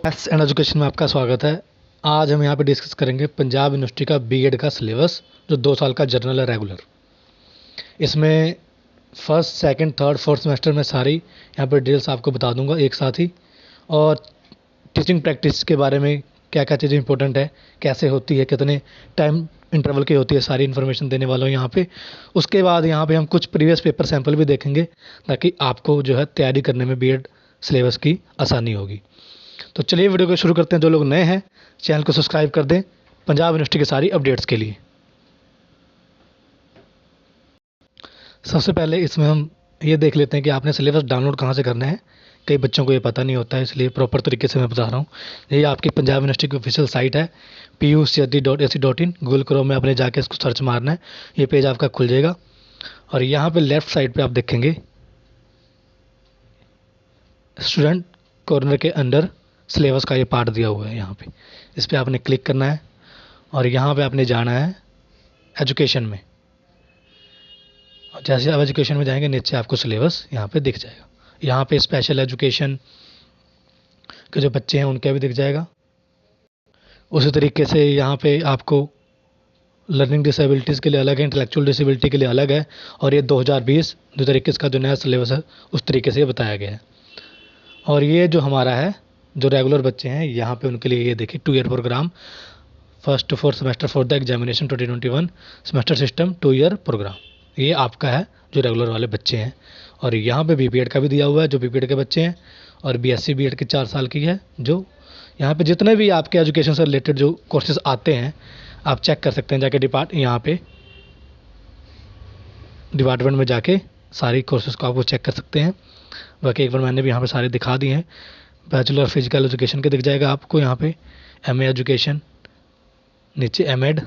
Maths and education में आपका स्वागत है। आज हम यहाँ पे डिस्कस करेंगे पंजाब यूनिवर्सिटी का बीएड का सिलेबस, जो 2 साल का जर्नल है रेगुलर। इसमें first, second, third, fourth semester में सारी यहाँ पे डिटेल्स आपको बता दूंगा एक साथ ही। और टीचिंग प्रैक्टिस के बारे में क्या क्या चीज़ें इंपॉर्टेंट है, कैसे होती है, कितने टाइम इंटरवल की होती है, सारी इन्फॉर्मेशन देने वाला हूँ यहाँ पे। उसके बाद यहाँ पे हम कुछ प्रीवियस पेपर सैंपल भी देखेंगे, ताकि आपको जो है तैयारी करने में बीएड सिलेबस की आसानी होगी। तो चलिए वीडियो को शुरू करते हैं। जो लोग नए हैं चैनल को सब्सक्राइब कर दें पंजाब यूनिवर्सिटी की सारी अपडेट्स के लिए। सबसे पहले इसमें हम ये देख लेते हैं कि आपने सिलेबस डाउनलोड कहाँ से करना है। कई बच्चों को ये पता नहीं होता है, इसलिए प्रॉपर तरीके से मैं बता रहा हूँ। ये आपकी पंजाब यूनिवर्सिटी की ऑफिशियल साइट है pucd.ac.in। गूगल क्रोम में आपने जाके इसको सर्च मारना है, ये पेज आपका खुल जाएगा। और यहाँ पे लेफ्ट साइड पे आप देखेंगे स्टूडेंट कॉर्नर के अंदर सिलेबस का ये पार्ट दिया हुआ है। यहाँ पे इस पर आपने क्लिक करना है और यहाँ पे आपने जाना है एजुकेशन में। और जैसे आप एजुकेशन में जाएंगे नीचे आपको सिलेबस यहाँ पे दिख जाएगा। यहाँ पे स्पेशल एजुकेशन के जो बच्चे हैं उनका भी दिख जाएगा। उसी तरीके से यहाँ पे आपको लर्निंग डिसेबिलिटीज़ के लिए अलग है, इंटेलेक्चुअल डिसेबिलिटी के लिए अलग है। और ये 2020-2021 का जो नया सिलेबस है उस तरीके से बताया गया है। और ये जो हमारा है, जो रेगुलर बच्चे हैं यहाँ पे उनके लिए ये देखिए 2 year programme, first to fourth semester for the examination 2021 semester system 2 year programme, ये आपका है जो रेगुलर वाले बच्चे हैं। और यहाँ पे बीपीएड का भी दिया हुआ है जो बीपीएड के बच्चे हैं, और बीएससी बीएड के 4 साल की है। जो यहाँ पे जितने भी आपके एजुकेशन से रिलेटेड जो कोर्सेज आते हैं आप चेक कर सकते हैं जाके यहाँ पे डिपार्टमेंट में जाके सारी कोर्सेज को आपको चेक कर सकते हैं। बाकी एक बार मैंने भी यहाँ पे सारे दिखा दिए हैं। बैचलर फिजिकल एजुकेशन के दिख जाएगा आपको यहाँ पे, एमए एजुकेशन, नीचे एमएड,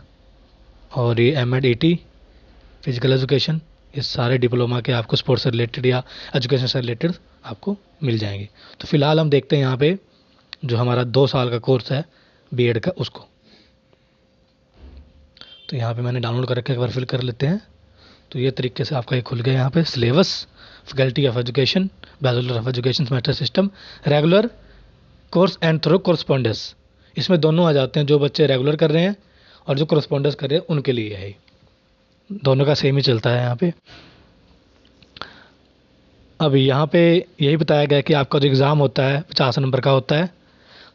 और ये एमएड 80 फिजिकल एजुकेशन। ये सारे डिप्लोमा के आपको स्पोर्ट्स से रिलेटेड या एजुकेशन से रिलेटेड आपको मिल जाएंगे। तो फिलहाल हम देखते हैं यहाँ पे जो हमारा 2 साल का कोर्स है बीएड का उसको। तो यहाँ पे मैंने डाउनलोड करके एक बार फिल कर लेते हैं। तो ये तरीके से आपका ये खुल गया यहाँ पे syllabus, faculty of education, bachelor of education semester system, regular course and through correspondence. इसमें दोनों आ जाते हैं, जो बच्चे रेगुलर कर रहे हैं और जो कोरस्पॉन्डेंस कर रहे हैं उनके लिए है। दोनों का सेम ही चलता है यहाँ पे। अब यहाँ पे यही बताया गया कि आपका जो एग्ज़ाम होता है 50 नंबर का होता है,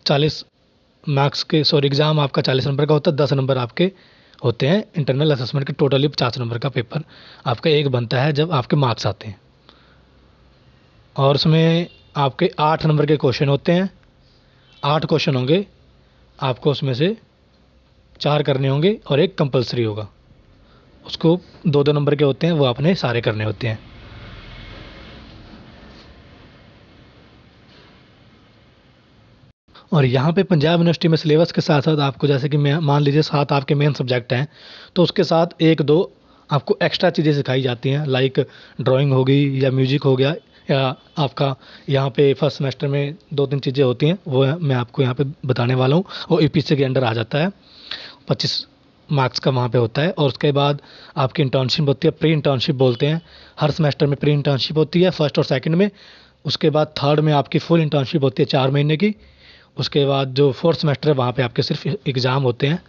40 मार्क्स के, एग्ज़ाम आपका 40 नंबर का होता है, 10 नंबर आपके होते हैं इंटरनल असेसमेंट के। टोटली 50 नंबर का पेपर आपका एक बनता है जब आपके मार्क्स आते हैं। और उसमें आपके 8 नंबर के क्वेश्चन होते हैं, 8 क्वेश्चन होंगे आपको, उसमें से 4 करने होंगे और एक कंपलसरी होगा। उसको 2-2 नंबर के होते हैं, वो आपने सारे करने होते हैं। और यहाँ पे पंजाब यूनिवर्सिटी में सिलेबस के साथ साथ आपको, जैसे कि मैं मान लीजिए 7 आपके मेन सब्जेक्ट हैं, तो उसके साथ 1-2 आपको एक्स्ट्रा चीज़ें सिखाई जाती हैं, लाइक ड्राइंग होगी या म्यूजिक हो गया, या आपका यहाँ पे फर्स्ट सेमेस्टर में 2-3 चीज़ें होती हैं, वो मैं आपको यहाँ पे बताने वाला हूँ। वो ईपीसी के अंडर आ जाता है, 25 मार्क्स का वहाँ पे होता है। और उसके बाद आपकी इंटर्नशिप होती है, प्री इंटर्नशिप बोलते हैं। हर सेमेस्टर में प्री इंटर्नशिप होती है, फर्स्ट और सेकंड में। उसके बाद थर्ड में आपकी फुल इंटर्नशिप होती है 4 महीने की। उसके बाद जो फोर्थ सेमेस्टर है वहाँ पे आपके सिर्फ एग्ज़ाम होते हैं।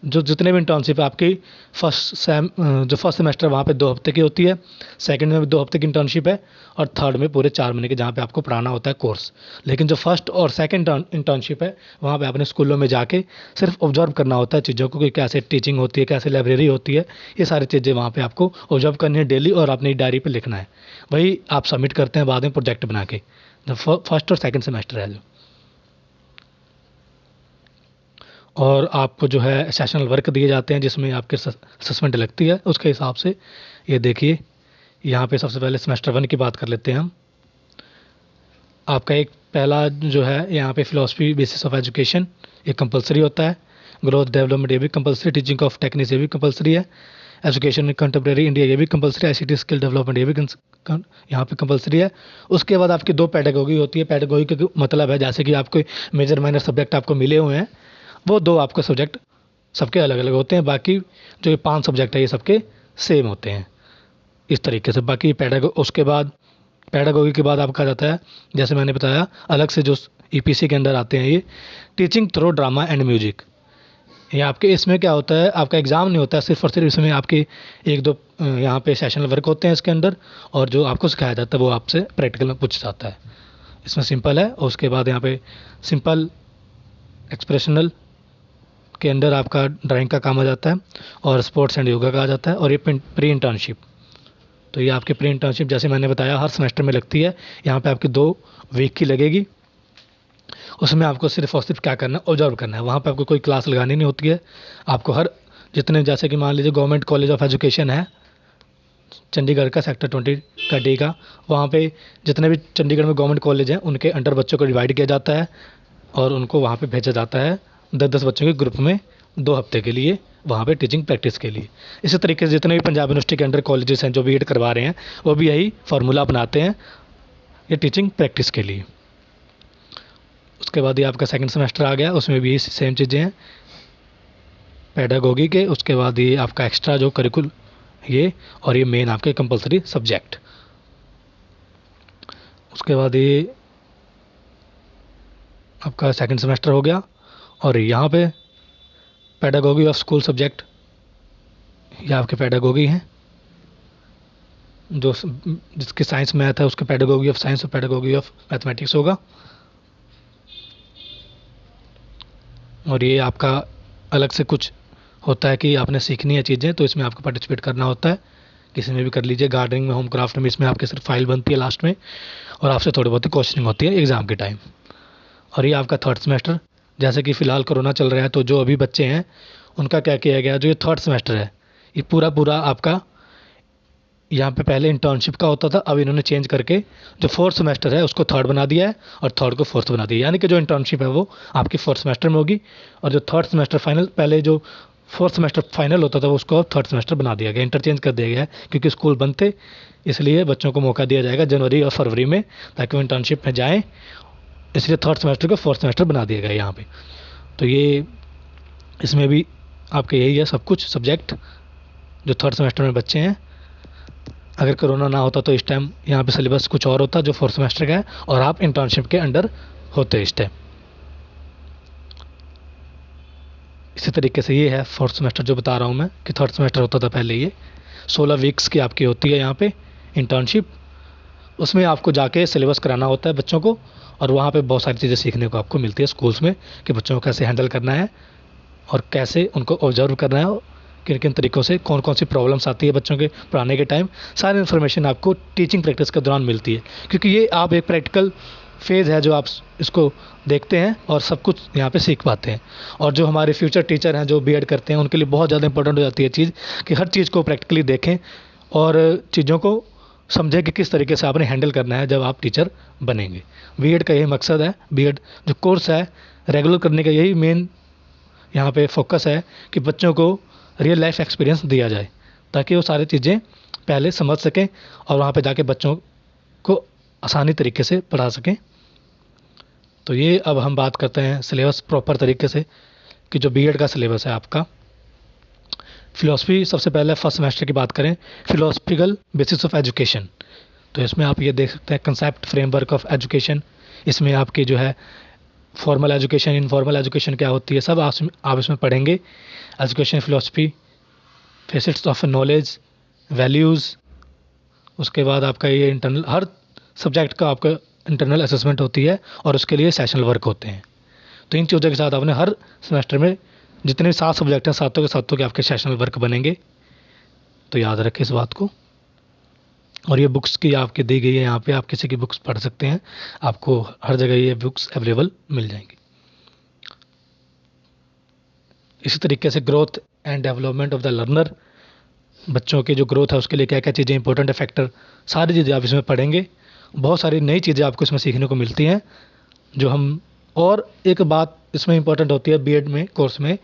जो जितने भी इंटर्नशिप है आपकी जो फर्स्ट सेमेस्टर वहाँ पे 2 हफ्ते की होती है, सेकंड में भी 2 हफ्ते की इंटर्नशिप है, और थर्ड में पूरे 4 महीने की, जहाँ पे आपको पढ़ाना होता है कोर्स। लेकिन जो फर्स्ट और सेकंड इंटर्नशिप है वहाँ पे आपने स्कूलों में जाके सिर्फ ऑब्जर्व करना होता है चीज़ों को, कि कैसे टीचिंग होती है, कैसे लाइब्रेरी होती है, ये सारी चीज़ें वहाँ पर आपको ऑब्जर्व करनी है डेली, और अपनी डायरी पर लिखना है। वही आप सबमिट करते हैं बाद में प्रोजेक्ट बना के, जो फर्स्ट और सेकेंड सेमेस्टर है जो। और आपको जो है सेशनल वर्क दिए जाते हैं जिसमें आपके असेसमेंट लगती है उसके हिसाब से। ये देखिए यहाँ पे सबसे पहले सेमेस्टर 1 की बात कर लेते हैं हम। आपका एक पहला जो है यहाँ पे फिलॉसफी बेसिस ऑफ एजुकेशन, ये कंपलसरी होता है। ग्रोथ डेवलपमेंट ये भी कंपलसरी, टीचिंग ऑफ टेक्निक्स ये भी कंपलसरी है। एजुकेशन इन कंटेम्प्रेरी इंडिया ये भी कंपलसरी, आईसीटी स्किल डेवलपमेंट ये भी यहाँ पे कंपलसरी है। उसके बाद आपकी 2 पेडागोगी होती है। पेडागोगी का मतलब है जैसे कि आपको मेजर माइनर सब्जेक्ट आपको मिले हुए हैं, वो 2 आपके सब्जेक्ट सबके अलग अलग होते हैं। बाकी जो ये 5 सब्जेक्ट है ये सबके सेम होते हैं इस तरीके से। बाकी उसके बाद पेडागोगी के बाद आपका आ जाता है, जैसे मैंने बताया, अलग से जो ईपीसी के अंडर आते हैं ये, teaching through drama and music. ये आपके इसमें क्या होता है, आपका एग्ज़ाम नहीं होता है, सिर्फ और सिर्फ इसमें आपके एक दो यहाँ पे सेशनल वर्क होते हैं इसके अंदर, और जो आपको सिखाया जाता है वो आपसे प्रैक्टिकल में पूछ जाता है। इसमें सिंपल है, और उसके बाद यहाँ पे सिंपल एक्सप्रेशनल के अंदर आपका ड्राइंग का काम आ जाता है, और स्पोर्ट्स एंड योगा का आ जाता है, और ये प्री इंटर्नशिप। तो ये आपकी प्री इंटर्नशिप जैसे मैंने बताया हर सेमेस्टर में लगती है, यहाँ पे आपकी 2 वीक की लगेगी। उसमें आपको सिर्फ और सिर्फ क्या करना है, ऑब्जर्व करना है। वहाँ पे आपको कोई क्लास लगानी नहीं होती है। आपको हर जितने, जैसे कि मान लीजिए गवर्नमेंट कॉलेज ऑफ एजुकेशन है चंडीगढ़ का, सेक्टर 20 का डी का, वहाँ पे जितने भी चंडीगढ़ में गवर्नमेंट कॉलेज हैं उनके अंडर बच्चों को डिवाइड किया जाता है, और उनको वहाँ पे भेजा जाता है 10-10 बच्चों के ग्रुप में 2 हफ्ते के लिए, वहाँ पे टीचिंग प्रैक्टिस के लिए। इसी तरीके से जितने भी पंजाब यूनिवर्सिटी के अंडर कॉलेजेस हैं जो बीएड करवा रहे हैं, वो भी यही फार्मूला अपनाते हैं ये टीचिंग प्रैक्टिस के लिए। उसके बाद ये आपका सेकंड सेमेस्टर आ गया, उसमें भी सेम चीज़ें हैं पेडागोगी के। उसके बाद ये आपका एक्स्ट्रा जो करिकुल ये, और ये मेन आपके कंपलसरी सब्जेक्ट। उसके बाद ये आपका सेकंड सेमेस्टर हो गया, और यहाँ पे पेडागोगी ऑफ स्कूल सब्जेक्ट, ये आपके पेडागोगी हैं, जो जिसके साइंस मैथ है उसके पेडागोगी ऑफ साइंस और पेडागोगी ऑफ मैथमेटिक्स होगा। और ये आपका अलग से कुछ होता है कि आपने सीखनी है चीज़ें, तो इसमें आपको पार्टिसिपेट करना होता है, किसी में भी कर लीजिए, गार्डनिंग में, होम क्राफ्ट में, इसमें आपकी सिर्फ फाइल बनती है लास्ट में, और आपसे थोड़ी बहुत ही क्वेश्चनिंग होती है एग्ज़ाम के टाइम। और ये आपका थर्ड सेमेस्टर, जैसे कि फ़िलहाल कोरोना चल रहा है, तो जो अभी बच्चे हैं उनका क्या किया गया, जो ये थर्ड सेमेस्टर है ये पूरा आपका, यहाँ पे पहले इंटर्नशिप का होता था, अब इन्होंने चेंज करके जो फोर्थ सेमेस्टर है उसको थर्ड बना दिया है, और थर्ड को फोर्थ बना दिया, यानी कि जो इंटर्नशिप है वो आपकी फोर्थ सेमेस्टर में होगी, और जो थर्ड सेमेस्टर फाइनल, पहले जो फोर्थ सेमेस्टर फाइनल होता था वो उसको थर्ड सेमेस्टर बना दिया गया, इंटरचेंज कर दिया गया है, क्योंकि स्कूल बंद थे, इसलिए बच्चों को मौका दिया जाएगा जनवरी और फरवरी में, ताकि वो इंटर्नशिप में जाएँ, इसलिए थर्ड सेमेस्टर को फोर्थ सेमेस्टर बना दिया गया यहाँ पे। तो ये इसमें भी आपके यही है सब कुछ सब्जेक्ट जो थर्ड सेमेस्टर में बच्चे हैं। अगर कोरोना ना होता तो इस टाइम यहाँ पे सिलेबस कुछ और होता जो फोर्थ सेमेस्टर का है, और आप इंटर्नशिप के अंडर होते इस टाइम। इसी तरीके से ये है फोर्थ सेमेस्टर जो बता रहा हूँ मैं, कि थर्ड सेमेस्टर होता था पहले, ये 16 वीक्स की आपकी होती है यहाँ पे इंटर्नशिप। उसमें आपको जाके सिलेबस कराना होता है बच्चों को, और वहाँ पे बहुत सारी चीज़ें सीखने को आपको मिलती है स्कूल्स में, कि बच्चों को कैसे हैंडल करना है, और कैसे उनको ऑब्जर्व करना है, किन किन तरीक़ों से कौन कौन सी प्रॉब्लम्स आती है बच्चों के पढ़ाने के टाइम, सारी इन्फॉर्मेशन आपको टीचिंग प्रैक्टिस के दौरान मिलती है, क्योंकि ये आप एक प्रैक्टिकल फेज़ है जो आप इसको देखते हैं और सब कुछ यहाँ पे सीख पाते हैं। और जो हमारे फ्यूचर टीचर हैं जो बीएड करते हैं, उनके लिए बहुत ज़्यादा इंपॉर्टेंट हो जाती है चीज़, कि हर चीज़ को प्रैक्टिकली देखें और चीज़ों को समझें कि किस तरीके से आपने हैंडल करना है जब आप टीचर बनेंगे। बीएड का यही मकसद है, बीएड जो कोर्स है रेगुलर करने का यही मेन यहाँ पे फोकस है, कि बच्चों को रियल लाइफ एक्सपीरियंस दिया जाए, ताकि वो सारी चीज़ें पहले समझ सकें, और वहाँ पे जाके बच्चों को आसानी तरीके से पढ़ा सकें। तो ये अब हम बात करते हैं सिलेबस प्रॉपर तरीके से, कि जो बीएड का सिलेबस है आपका। फ़िलॉसफी सबसे पहले फर्स्ट सेमेस्टर की बात करें, फ़िलोसफिकल बेसिस ऑफ एजुकेशन, तो इसमें आप ये देख सकते हैं कंसेप्ट फ्रेमवर्क ऑफ एजुकेशन। इसमें आपकी जो है फॉर्मल एजुकेशन, इनफॉर्मल एजुकेशन क्या होती है, सब आप इसमें पढ़ेंगे। Education philosophy, facets of knowledge, values. उसके बाद आपका ये इंटरनल, हर सब्जेक्ट का आपका इंटरनल असेसमेंट होती है, और उसके लिए सेशनल वर्क होते हैं। तो इन चीज़ों के साथ आपने हर सेमेस्टर में जितने भी 7 सब्जेक्ट हैं, सातों के आपके सेशनल वर्क बनेंगे, तो याद रखें इस बात को। और ये बुक्स की आपकी दी गई है यहाँ पे, आप किसी की बुक्स पढ़ सकते हैं, आपको हर जगह ये बुक्स अवेलेबल मिल जाएंगी। इसी तरीके से growth and development of the learner, बच्चों की जो ग्रोथ है उसके लिए क्या क्या चीज़ें इंपॉर्टेंट है फैक्टर, सारी चीज़ें आप इसमें पढ़ेंगे। बहुत सारी नई चीज़ें आपको इसमें सीखने को मिलती हैं जो हम, और एक बात इसमें इंपॉर्टेंट होती है बीएड में कोर्स में,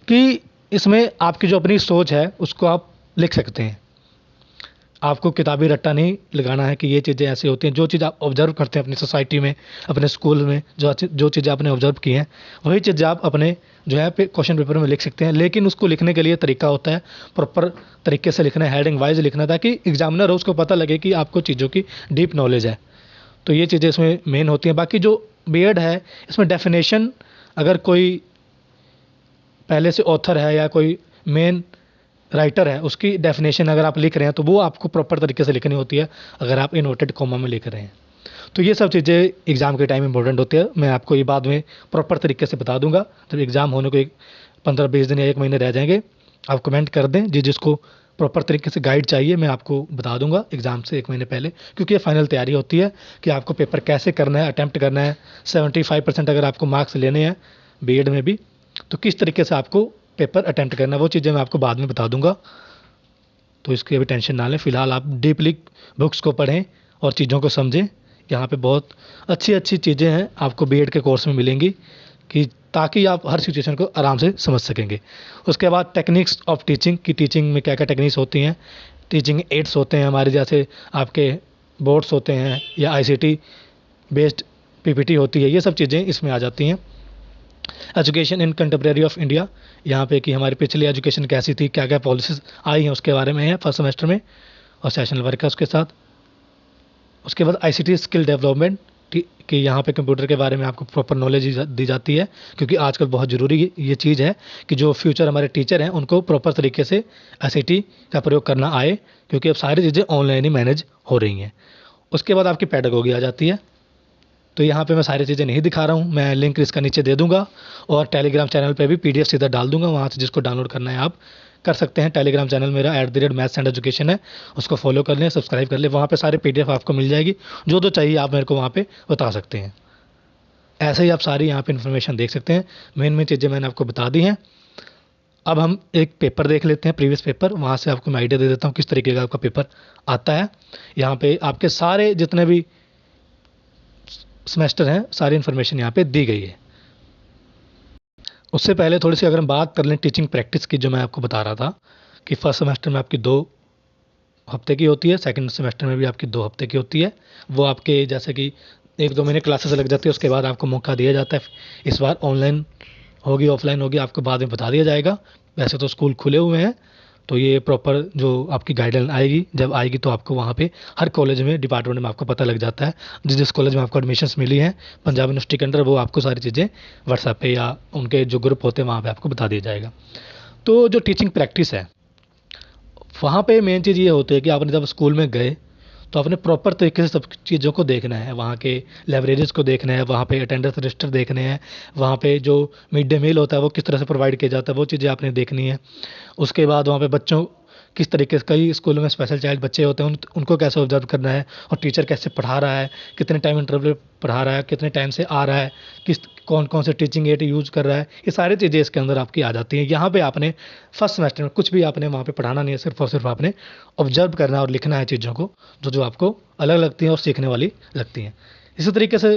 कि इसमें आपकी जो अपनी सोच है उसको आप लिख सकते हैं। आपको किताबी रट्टा नहीं लगाना है कि ये चीज़ें ऐसी होती हैं। जो चीज़ आप ऑब्जर्व करते हैं अपनी सोसाइटी में, अपने स्कूल में, जो चीज़ें आपने ऑब्जर्व की हैं, वही चीज़ें आप अपने जो है क्वेश्चन पेपर में लिख सकते हैं। लेकिन उसको लिखने के लिए तरीका होता है, प्रॉपर तरीके से लिखना है, हेडिंग वाइज लिखना है, ताकि एग्जामिनर हो उसको पता लगे कि आपको चीज़ों की डीप नॉलेज है। तो ये चीज़ें इसमें मेन होती हैं। बाकी जो बीएड है, इसमें डेफिनेशन अगर कोई पहले से ऑथर है या कोई मेन राइटर है, उसकी डेफिनेशन अगर आप लिख रहे हैं तो वो आपको प्रॉपर तरीके से लिखनी होती है, अगर आप इन्वर्टेड कॉमा में लिख रहे हैं। तो ये सब चीज़ें एग्ज़ाम के टाइम इंपॉर्टेंट होती है। मैं आपको ये बाद में प्रॉपर तरीके से बता दूंगा, जब एग्ज़ाम होने को एक 15-20 दिन या 1 महीने रह जाएंगे। आप कमेंट कर दें जिसको प्रॉपर तरीके से गाइड चाहिए, मैं आपको बता दूंगा एग्ज़ाम से 1 महीने पहले, क्योंकि ये फाइनल तैयारी होती है कि आपको पेपर कैसे करना है, अटैम्प्ट करना है। 75% अगर आपको मार्क्स लेने हैं बीएड में भी, तो किस तरीके से आपको पेपर अटैम्प्ट करना है, वो चीज़ें मैं आपको बाद में बता दूंगा। तो इसकी अभी टेंशन ना लें, फिलहाल आप डीपली बुक्स को पढ़ें और चीज़ों को समझें। यहाँ पे बहुत अच्छी अच्छी चीज़ें हैं आपको बीएड के कोर्स में मिलेंगी, कि ताकि आप हर सिचुएशन को आराम से समझ सकेंगे। उसके बाद टेक्निक्स ऑफ टीचिंग, की टीचिंग में क्या क्या टेक्निक्स होती हैं, टीचिंग एड्स होते हैं हमारे, जैसे आपके बोर्ड्स होते हैं या आईसीटी बेस्ड पीपीटी होती है, ये सब चीज़ें इसमें आ जाती हैं। Education in contemporary of India, यहाँ पे कि हमारी पिछली एजुकेशन कैसी थी, क्या क्या पॉलिसीज आई हैं, उसके बारे में है फर्स्ट सेमेस्टर में, और सेशनल वर्क है उसके साथ। उसके बाद आईसीटी स्किल डेवलपमेंट, कि यहाँ पे कंप्यूटर के बारे में आपको प्रॉपर नॉलेज दी जाती है, क्योंकि आजकल बहुत ज़रूरी ये चीज़ है कि जो फ्यूचर हमारे टीचर हैं उनको प्रॉपर तरीके से आईसीटी का प्रयोग करना आए, क्योंकि अब सारी चीज़ें ऑनलाइन ही मैनेज हो रही हैं। उसके बाद आपकी पेडागोगी आ जाती है। तो यहाँ पे मैं सारी चीज़ें नहीं दिखा रहा हूँ, मैं लिंक इसका नीचे दे दूंगा, और टेलीग्राम चैनल पे भी पीडीएफ सीधा डाल दूंगा, वहाँ से जिसको डाउनलोड करना है आप कर सकते हैं। टेलीग्राम चैनल मेरा @maths&education है, उसको फॉलो कर लें, सब्सक्राइब कर लें, वहाँ पे सारे पीडीएफ आपको मिल जाएगी, जो चाहिए आप मेरे को वहाँ पे बता सकते हैं। ऐसे ही आप सारी यहाँ पे इन्फॉर्मेशन देख सकते हैं। मेन चीज़ें मैंने आपको बता दी हैं। अब हम एक पेपर देख लेते हैं, प्रीवियस पेपर, वहाँ से आपको मैं आइडिया दे देता हूँ किस तरीके का आपका पेपर आता है। यहाँ पे आपके सारे जितने भी सेमेस्टर हैं, सारी इन्फॉर्मेशन यहाँ पे दी गई है। उससे पहले थोड़ी सी अगर हम बात कर लें टीचिंग प्रैक्टिस की, जो मैं आपको बता रहा था कि फर्स्ट सेमेस्टर में आपकी 2 हफ्ते की होती है, सेकंड सेमेस्टर में भी आपकी 2 हफ्ते की होती है। वो आपके जैसे कि 1-2 महीने क्लासेस लग जाती है, उसके बाद आपको मौका दिया जाता है। इस बार ऑनलाइन होगी ऑफलाइन होगी आपको बाद में बता दिया जाएगा। वैसे तो स्कूल खुले हुए हैं, तो ये प्रॉपर जो आपकी गाइडलाइन आएगी, जब आएगी तो आपको वहाँ पे हर कॉलेज में डिपार्टमेंट में आपको पता लग जाता है। जिस कॉलेज में आपको एडमिशन्स मिली हैं पंजाब यूनिवर्सिटी के अंडर, वो आपको सारी चीज़ें व्हाट्सएप पे या उनके जो ग्रुप होते हैं वहाँ पे आपको बता दिया जाएगा। तो जो टीचिंग प्रैक्टिस है, वहाँ पे मेन चीज़ ये होती है कि आपने जब स्कूल में गए तो आपने प्रॉपर तरीके से सब चीज़ों को देखना है, वहाँ के लाइब्रेरीज को देखना है, वहाँ पे अटेंडेंस रजिस्टर देखने हैं, वहाँ पे जो मिड डे मील होता है वो किस तरह से प्रोवाइड किया जाता है, वो चीज़ें आपने देखनी है। उसके बाद वहाँ पे बच्चों किस तरीके से, कई स्कूलों में स्पेशल चाइल्ड बच्चे होते हैं, उनको कैसे ऑब्जर्व करना है, और टीचर कैसे पढ़ा रहा है, कितने टाइम इंटरवल पढ़ा रहा है, कितने टाइम से आ रहा है, कौन कौन से टीचिंग एड यूज़ कर रहा है, ये सारी चीज़ें इसके अंदर आपकी आ जाती हैं। यहाँ पे आपने फर्स्ट सेमेस्टर में कुछ भी आपने वहाँ पे पढ़ाना नहीं है, सिर्फ और सिर्फ आपने ऑब्जर्व करना और लिखना है चीज़ों को, जो आपको अलग लगती हैं और सीखने वाली लगती हैं। इसी तरीके से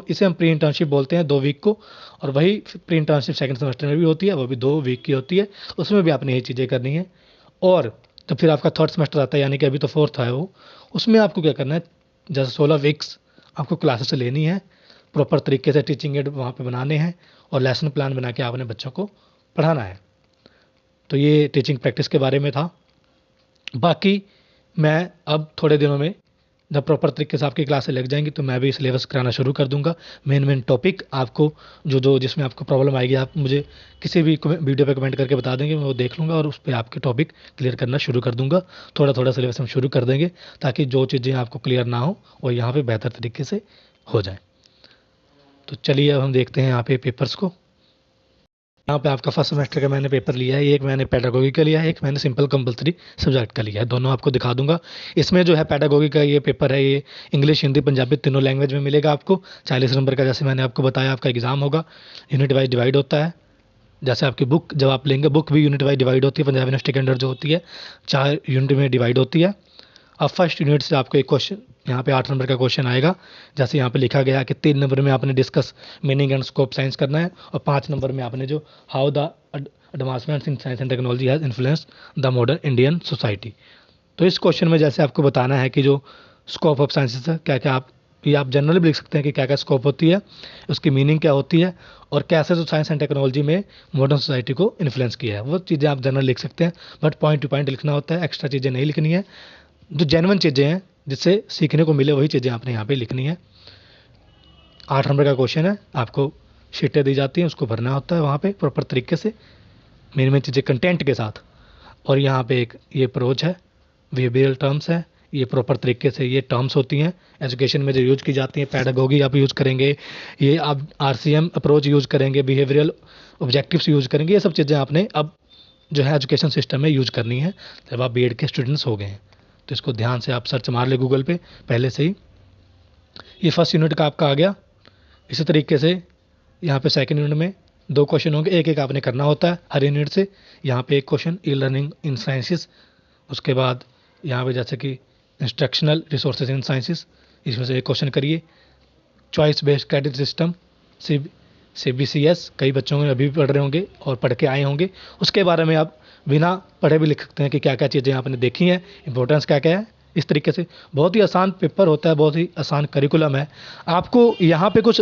इसे हम प्री इंटर्नशिप बोलते हैं 2 वीक को, और वही प्री इंटर्नशिप सेकंड सेमेस्टर में भी होती है, वो भी 2 वीक की होती है, उसमें भी आपने यही चीज़ें करनी है। और जब फिर आपका थर्ड सेमेस्टर आता है, यानी कि अभी तो फोर्थ है वो, उसमें आपको क्या करना है, जैसे 16 वीक्स आपको क्लासेस लेनी है, प्रॉपर तरीके से टीचिंग एड वहाँ पे बनाने हैं, और लेसन प्लान बना के आपने बच्चों को पढ़ाना है। तो ये टीचिंग प्रैक्टिस के बारे में था। बाकी मैं अब थोड़े दिनों में जब प्रॉपर तरीके से आपकी क्लासें लग जाएंगी तो मैं भी सिलेबस कराना शुरू कर दूंगा। मेन टॉपिक आपको जो जिसमें आपको प्रॉब्लम आएगी, आप मुझे किसी भी वीडियो पे कमेंट करके बता देंगे, मैं वो देख लूँगा और उस पर आपके टॉपिक क्लियर करना शुरू कर दूंगा। थोड़ा थोड़ा सिलेबस हम शुरू कर देंगे, ताकि जो चीज़ें आपको क्लियर ना हो वो यहाँ पर बेहतर तरीके से हो जाए। तो चलिए अब हम देखते हैं यहाँ पे पेपर्स को। यहाँ पे आपका फर्स्ट सेमेस्टर का मैंने पेपर लिया है, एक मैंने पेडागोगी का लिया है, एक मैंने सिंपल कंपलसरी सब्जेक्ट का लिया है, दोनों आपको दिखा दूंगा। इसमें जो है पेडागोगी का ये पेपर है, ये इंग्लिश हिंदी पंजाबी तीनों लैंग्वेज में मिलेगा आपको। 40 नंबर का, जैसे मैंने आपको बताया, आपका एग्जाम होगा, यूनिट वाइज डिवाइड होता है। जैसे आपकी बुक जब आप लेंगे, बुक भी यूनिट वाइज डिवाइड होती है, पंजाब यूनिवर्सिटी के अंडर जो होती है 4 यूनिट में डिवाइड होती है। अब फर्स्ट यूनिट से आपको एक क्वेश्चन, यहाँ पे 8 नंबर का क्वेश्चन आएगा। जैसे यहाँ पे लिखा गया है कि 3 नंबर में आपने discuss meaning and scope science करना है, और 5 नंबर में आपने जो how the advancements in science and technology has influenced the modern Indian society. तो इस क्वेश्चन में जैसे आपको बताना है कि जो स्कोप ऑफ साइंसेस है, क्या क्या आप, ये आप जनरली भी लिख सकते हैं कि क्या क्या स्कोप होती है, उसकी मीनिंग क्या होती है, और कैसे जो साइंस एंड टेक्नोलॉजी में मॉडर्न सोसाइटी को इन्फ्लुएंस किया है, वो चीज़ें आप जनरल लिख सकते हैं। बट पॉइंट टू पॉइंट लिखना होता है, एक्स्ट्रा चीज़ें नहीं लिखनी है। जो जेन्युइन चीज़ें हैं जिससे सीखने को मिले, वही चीज़ें आपने यहाँ पे लिखनी है। 8 नंबर का क्वेश्चन है, आपको शीटें दी जाती हैं, उसको भरना होता है वहाँ पे प्रॉपर तरीके से, मेन चीज़ें कंटेंट के साथ। और यहाँ पे एक ये अप्रोच है, बिहेवियरल टर्म्स है, ये प्रॉपर तरीके से ये टर्म्स होती हैं एजुकेशन में जो यूज़ की जाती हैं। पैडागोगी आप यूज़ करेंगे, ये आप आरसीएम अप्रोच यूज़ करेंगे, बिहेवियरल ऑब्जेक्टिव्स यूज़ करेंगे, ये सब चीज़ें आपने अब जो है एजुकेशन सिस्टम में यूज़ करनी है जब आप बीएड के स्टूडेंट्स हो गए हैं। तो इसको ध्यान से आप सर्च मार ले गूगल पे पहले से ही। ये फर्स्ट यूनिट का आपका आ गया। इसी तरीके से यहाँ पे सेकंड यूनिट में 2 क्वेश्चन होंगे, एक एक आपने करना होता है हर यूनिट से। यहाँ पे एक क्वेश्चन ई लर्निंग इन साइंसेस, उसके बाद यहाँ पे जैसे कि इंस्ट्रक्शनल रिसोर्सेज इन साइंसेस, इसमें से एक क्वेश्चन करिए। Choice based credit system CBCS, कई बच्चों में अभी भी पढ़ रहे होंगे और पढ़ के आए होंगे, उसके बारे में आप बिना पढ़े भी लिख सकते हैं कि क्या क्या चीज़ें आपने देखी हैं, इंपॉर्टेंस क्या क्या है। इस तरीके से बहुत ही आसान पेपर होता है, बहुत ही आसान करिकुलम है। आपको यहाँ पे कुछ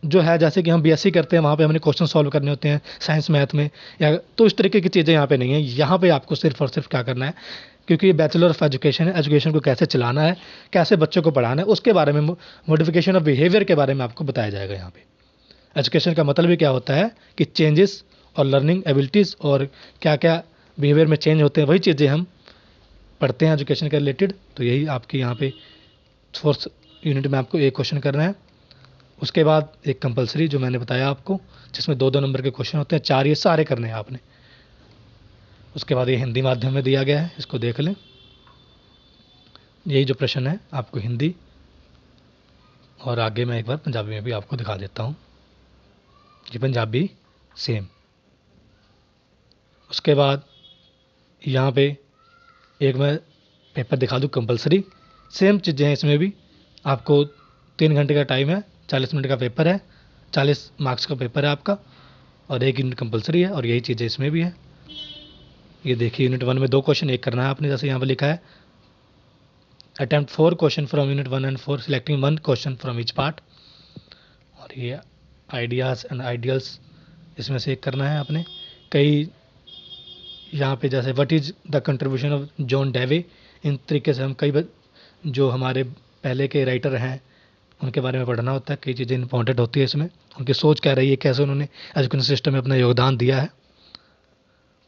जो है जैसे कि हम बीएससी करते हैं, वहाँ पे हमने क्वेश्चन सॉल्व करने होते हैं साइंस मैथ में, या तो इस तरीके की चीज़ें यहाँ पे नहीं है। यहाँ पे आपको सिर्फ और सिर्फ क्या करना है, क्योंकि ये बैचलर ऑफ एजुकेशन है, एजुकेशन को कैसे चलाना है, कैसे बच्चों को पढ़ाना है, उसके बारे में मॉडिफिकेशन ऑफ बिहेवियर के बारे में आपको बताया जाएगा। यहाँ पे एजुकेशन का मतलब ही क्या होता है कि चेंजेस और लर्निंग एबिलिटीज़ और क्या क्या बिहेवियर में चेंज होते हैं, वही चीज़ें हम पढ़ते हैं एजुकेशन के रिलेटेड। तो यही आपकी यहाँ पे फोर्थ यूनिट में आपको एक क्वेश्चन करना है। उसके बाद एक कंपलसरी जो मैंने बताया आपको, जिसमें 2-2 नंबर के क्वेश्चन होते हैं, 4 ये सारे करने हैं आपने। उसके बाद ये हिंदी माध्यम में दिया गया है, इसको देख लें। यही जो प्रश्न है आपको हिंदी, और आगे मैं एक बार पंजाबी में भी आपको दिखा देता हूँ, ये पंजाबी सेम। उसके बाद यहाँ पे एक मैं पेपर दिखा दूँ कंपलसरी, सेम चीज़ें हैं इसमें भी। आपको 3 घंटे का टाइम है, 40 मिनट का पेपर है, 40 मार्क्स का पेपर है आपका, और 1 यूनिट कंपलसरी है, और यही चीज़ें इसमें भी है। ये देखिए यूनिट 1 में 2 क्वेश्चन एक करना है आपने, जैसे यहाँ पर लिखा है attempt 4 question from unit 1 and 4 selecting 1 question from each part. और ये आइडियाज़ एंड आइडियल्स, इसमें से एक करना है आपने। कई यहाँ पे जैसे what is the contribution of John Dewey, इन तरीके से हम कई जो हमारे पहले के राइटर हैं उनके बारे में पढ़ना होता है। कई चीज़ें इंपॉर्टेंट होती है इसमें, उनकी सोच क्या रही है, कैसे उन्होंने एजुकेशन सिस्टम में अपना योगदान दिया है।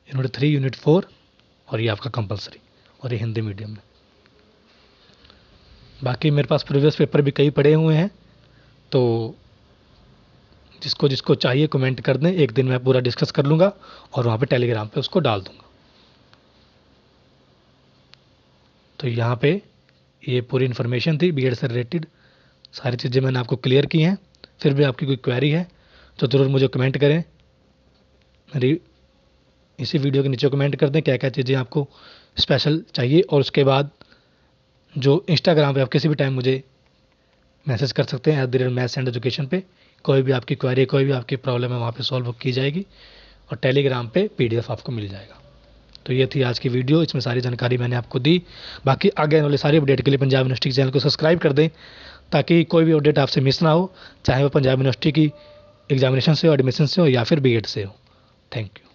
यूनिट 3 यूनिट 4, और ये आपका कंपलसरी, और ये हिंदी मीडियम में। बाकी मेरे पास प्रीवियस पेपर भी कई पड़े हुए हैं, तो जिसको जिसको चाहिए कमेंट कर दें, एक दिन मैं पूरा डिस्कस कर लूँगा और वहाँ पे टेलीग्राम पे उसको डाल दूँगा। तो यहाँ पे ये पूरी इन्फॉर्मेशन थी बीएड से रिलेटेड, सारी चीज़ें मैंने आपको क्लियर की हैं। फिर भी आपकी कोई क्वेरी है तो ज़रूर मुझे कमेंट करें, मेरी इसी वीडियो के नीचे कमेंट कर दें क्या क्या चीज़ें आपको स्पेशल चाहिए। और उसके बाद जो इंस्टाग्राम पे आप किसी भी टाइम मुझे मैसेज कर सकते हैं @maths&education पे। कोई भी आपकी क्वेरी, कोई भी आपकी प्रॉब्लम है वहाँ पे सॉल्व की जाएगी, और टेलीग्राम पे PDF आपको मिल जाएगा। तो ये थी आज की वीडियो, इसमें सारी जानकारी मैंने आपको दी। बाकी आगे आने वाले सारी अपडेट के लिए पंजाब यूनिवर्सिटी चैनल को सब्सक्राइब कर दें, ताकि कोई भी अपडेट आपसे मिस ना हो, चाहे वो पंजाब यूनिवर्सिटी की एग्जामिनेशन से हो, एडमिशन से हो, या फिर बीएड से हो। Thank you.